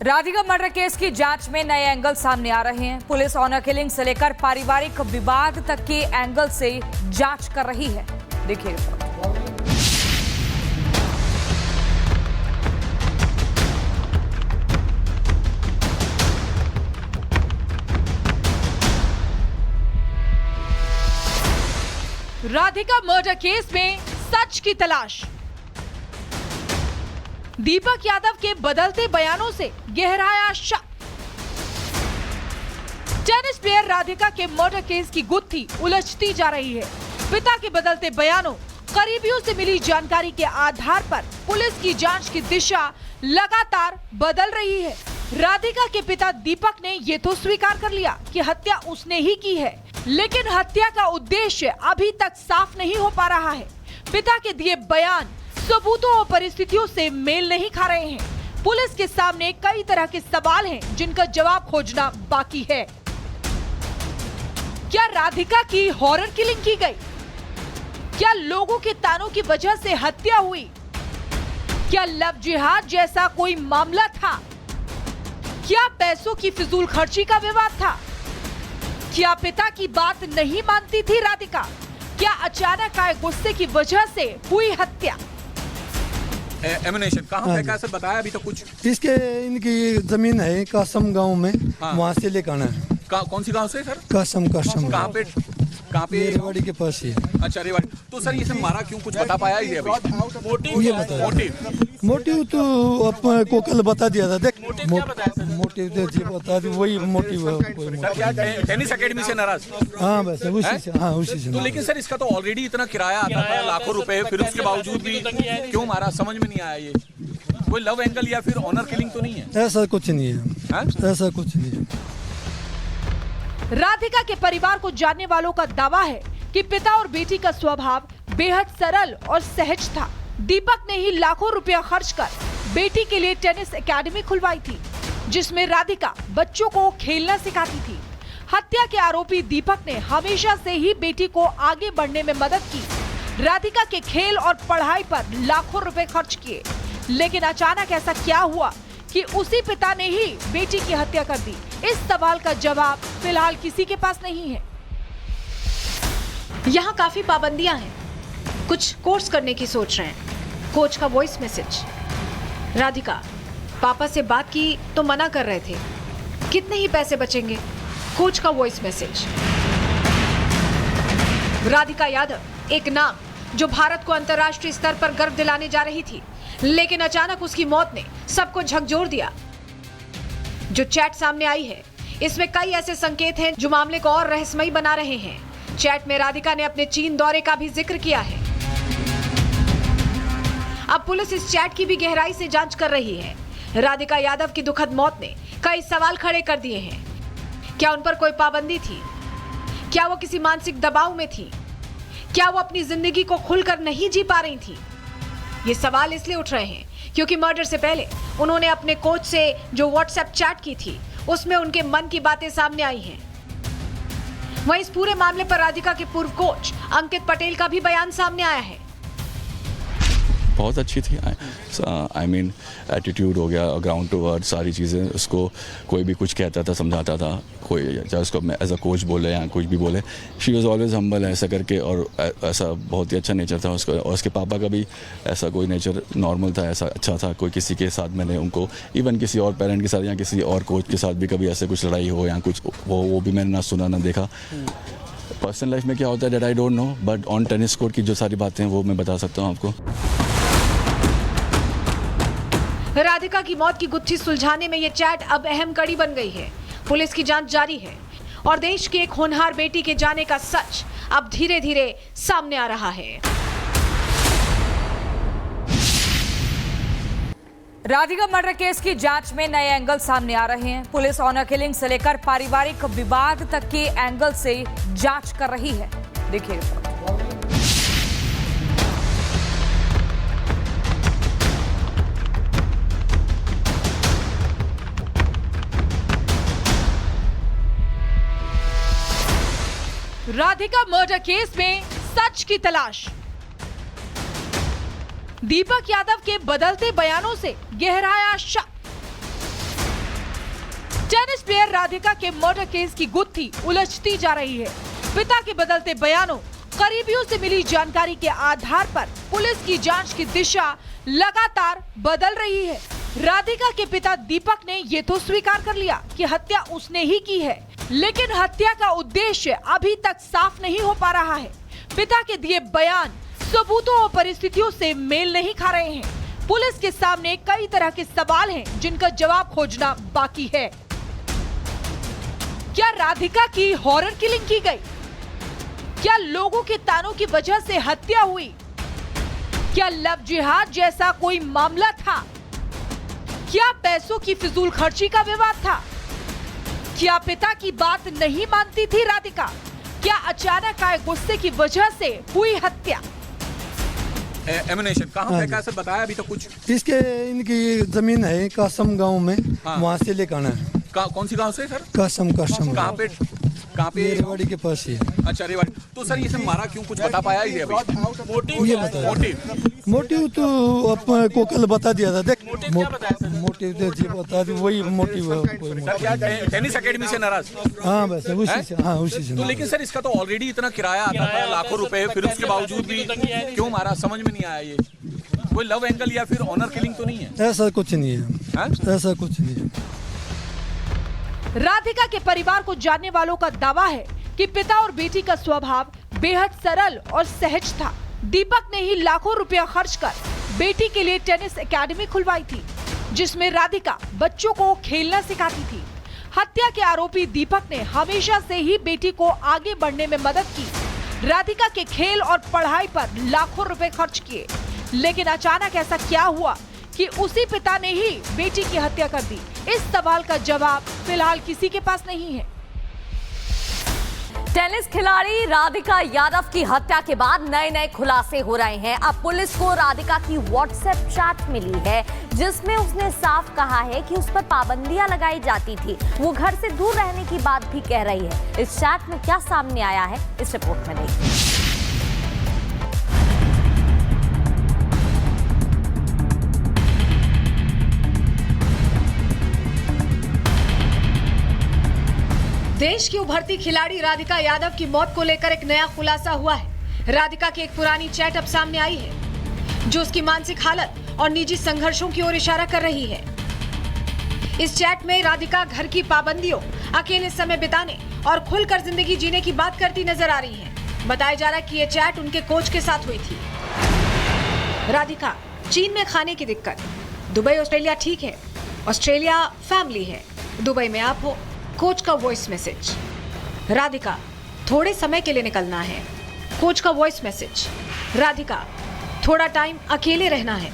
Radhika murder case की जांच में नए एंगल सामने आ रहे हैं। पुलिस ऑनर किलिंग से लेकर पारिवारिक विवाद तक के एंगल से जांच कर रही है। देखिए रिपोर्ट। राधिका मर्डर केस में सच की तलाश। दीपक यादव के बदलते बयानों से गहराया शक। टेनिस प्लेयर राधिका के मर्डर केस की गुत्थी उलझती जा रही है। पिता के बदलते बयानों, करीबियों से मिली जानकारी के आधार पर पुलिस की जांच की दिशा लगातार बदल रही है। राधिका के पिता दीपक ने ये तो स्वीकार कर लिया कि हत्या उसने ही की है, लेकिन हत्या का उद्देश्य अभी तक साफ नहीं हो पा रहा है। पिता के दिए बयान सबूतों और परिस्थितियों से मेल नहीं खा रहे हैं। पुलिस के सामने कई तरह के सवाल हैं जिनका जवाब खोजना बाकी है। क्या राधिका की हॉरर किलिंग की गई? क्या लोगों के तानों की वजह से हत्या हुई? क्या लव जिहाद जैसा कोई मामला था? क्या पैसों की फिजूल खर्ची का विवाद था? क्या पिता की बात नहीं मानती थी राधिका? क्या अचानक आए गुस्से की वजह से हुई हत्या? एमिनेशन कहाँ पे कैसे बताया अभी तो कुछ? इसके इनकी जमीन है कासम गांव में, वहाँ से लेकर आना है। कौन सी गांव से सर? कासम। कहाँ पे? रेवाड़ी के पास ही है। अच्छा रेवाड़ी। तो सर ये सब मारा क्यों, कुछ बता पाया ये अभी? मोटिव तो अपन को कल बता दिया था। देख मोटिव तो जी बता दी, वही मोटिव है। टेनिस एकेडमी से नाराज? हाँ बस उसी से। तो लेकिन सर इसका तो ऑलरेडी इतना किराया आता था, लाखों रुपए, फिर उसके बावजूद भी क्यों मारा, समझ में नहीं आया। ये कोई लव एंगल या फिर ऑनर किलिंग तो नहीं है? ऐसा कुछ नहीं है, ऐसा कुछ नहीं है। राधिका के परिवार को जानने वालों का दावा है कि पिता और बेटी का स्वभाव बेहद सरल और सहज था। दीपक ने ही लाखों रुपया खर्च कर बेटी के लिए टेनिस एकेडमी खुलवाई थी, जिसमें राधिका बच्चों को खेलना सिखाती थी। हत्या के आरोपी दीपक ने हमेशा से ही बेटी को आगे बढ़ने में मदद की। राधिका के खेल और पढ़ाई पर लाखों रुपए खर्च किए, लेकिन अचानक ऐसा क्या हुआ कि उसी पिता ने ही बेटी की हत्या कर दी? इस सवाल का जवाब फिलहाल किसी के पास नहीं है। यहाँ काफी पाबंदियां हैं, कुछ कोर्स करने की सोच रहे हैं। कोच का वॉइस मैसेज। राधिका, पापा से बात की तो मना कर रहे थे, कितने ही पैसे बचेंगे? कोच का वॉइस मैसेज। राधिका यादव, एक नाम जो भारत को अंतर्राष्ट्रीय स्तर पर गर्व दिलाने जा रही थी, लेकिन अचानक उसकी मौत ने सबको झकझोर दिया। जो चैट सामने आई है, इसमें कई ऐसे संकेत हैं जो मामले को और रहस्यमयी बना रहे हैं। चैट में राधिका ने अपने चीन दौरे का भी जिक्र किया है। अब पुलिस इस चैट की भी गहराई से जांच कर रही है। राधिका यादव की दुखद मौत ने कई सवाल खड़े कर दिए हैं। क्या उन पर कोई पाबंदी थी? क्या वो किसी मानसिक दबाव में थी? क्या वो अपनी जिंदगी को खुलकर नहीं जी पा रही थी? ये सवाल इसलिए उठ रहे हैं क्योंकि मर्डर से पहले उन्होंने अपने कोच से जो व्हाट्सएप चैट की थी, उसमें उनके मन की बातें सामने आई हैं। वहीं इस पूरे मामले पर राधिका के पूर्व कोच अंकित पटेल का भी बयान सामने आया है। बहुत अच्छी थी। आई मीन एटीट्यूड हो गया, ग्राउंड टू वर्ड, सारी चीज़ें। उसको कोई भी कुछ कहता था, समझाता था, कोई चाहे उसको एज अ कोच बोले या कुछ भी बोले, शी वॉज ऑलवेज हम्बल ऐसा करके। और ऐसा बहुत ही अच्छा नेचर था उसका। और उसके पापा का भी ऐसा कोई नेचर नॉर्मल था, ऐसा अच्छा था। कोई किसी के साथ मैंने उनको, इवन किसी और पेरेंट के साथ या किसी और कोच के साथ भी कभी ऐसे कुछ लड़ाई हो या कुछ वो भी मैंने ना सुना ना देखा। पर्सनल लाइफ में क्या होता है that I don't know, but on tennis court की जो सारी बातें हैं वो मैं बता सकता हूँ आपको। राधिका की मौत की गुत्थी सुलझाने में ये चैट अब अहम कड़ी बन गई है। पुलिस की जांच जारी है और देश की एक होनहार बेटी के जाने का सच अब धीरे धीरे सामने आ रहा है। राधिका मर्डर केस की जांच में नए एंगल सामने आ रहे हैं। पुलिस ऑनर किलिंग से लेकर पारिवारिक विवाद तक के एंगल से जांच कर रही है। देखिए रिपोर्ट। राधिका मर्डर केस में सच की तलाश। दीपक यादव के बदलते बयानों से गहराया शक। टेनिस प्लेयर राधिका के मर्डर केस की गुत्थी उलझती जा रही है। पिता के बदलते बयानों, करीबियों से मिली जानकारी के आधार पर पुलिस की जांच की दिशा लगातार बदल रही है। राधिका के पिता दीपक ने ये तो स्वीकार कर लिया कि हत्या उसने ही की है, लेकिन हत्या का उद्देश्य अभी तक साफ नहीं हो पा रहा है। पिता के दिए बयान सबूतों और परिस्थितियों से मेल नहीं खा रहे हैं। पुलिस के सामने कई तरह के सवाल हैं जिनका जवाब खोजना बाकी है। क्या राधिका की हॉरर किलिंग की गई? क्या लोगों के तानों की वजह से हत्या हुई? क्या लव जिहाद जैसा कोई मामला था? क्या पैसों की फिजूल खर्ची का विवाद था? क्या पिता की बात नहीं मानती थी राधिका? क्या अचानक आए गुस्से की वजह से हुई हत्या? एमिनेशन कहाँ पे कैसे बताया अभी तक कुछ? इसके इनकी जमीन है कासम गांव में, वहाँ से लेकर आना है। कौन सी गांव से सर? कासम कहाँ पे? रेवाड़ी के पास ही है। अच्छा रेवाड़ी। तो सर ये मारा क्यों, कुछ बता पाया ही है अभी? ये बताया मोटिव तो अपने को कल बता दिया था। देख मोटिव तो जी बता दी, वही मोटिव है। टेनिस एकेडमी से नाराज? हाँ बस उसी से। हाँ उसी से। तो लेकिन सर इसका तो ऑलरेडी इतना किराया आता था, लाखों रुपए, फिर उसके बावजूद भी क्यों मारा, समझ में नहीं आया। ये कोई लव एंगल या फिर ऑनर किलिंग तो नहीं है? ऐसा कुछ नहीं है, ऐसा कुछ नहीं है। राधिका के परिवार को जानने वालों का दावा है कि पिता और बेटी का स्वभाव बेहद सरल और सहज था। दीपक ने ही लाखों रुपया खर्च कर बेटी के लिए टेनिस एकेडमी खुलवाई थी, जिसमें राधिका बच्चों को खेलना सिखाती थी। हत्या के आरोपी दीपक ने हमेशा से ही बेटी को आगे बढ़ने में मदद की। राधिका के खेल और पढ़ाई पर लाखों रुपए खर्च किए, लेकिन अचानक ऐसा क्या हुआ कि उसी पिता ने ही बेटी की हत्या कर दी? इस सवाल का जवाब फिलहाल किसी के पास नहीं है। टेनिस खिलाड़ी राधिका यादव की हत्या के बाद नए खुलासे हो रहे हैं। अब पुलिस को राधिका की व्हाट्सएप चैट मिली है, जिसमें उसने साफ कहा है कि उस पर पाबंदियां लगाई जाती थी। वो घर से दूर रहने की बात भी कह रही है। इस चैट में क्या सामने आया है, इस रिपोर्ट में देखिए। देश की उभरती खिलाड़ी राधिका यादव की मौत को लेकर एक नया खुलासा हुआ है। राधिका की एक पुरानी चैट अब सामने आई है, जो उसकी मानसिक हालत और निजी संघर्षों की ओर इशारा कर रही है। इस चैट में राधिका घर की पाबंदियों, अकेले समय बिताने और खुलकर जिंदगी जीने की बात करती नजर आ रही है। बताया जा रहा है कि ये चैट उनके कोच के साथ हुई थी। राधिका, चीन में खाने की दिक्कत, दुबई ऑस्ट्रेलिया ठीक है, ऑस्ट्रेलिया फैमिली है, दुबई में आप हो। कोच का वॉइस मैसेज, राधिका थोड़े समय के लिए निकलना है। कोच का वॉइस मैसेज, राधिका थोड़ा टाइम अकेले रहना है।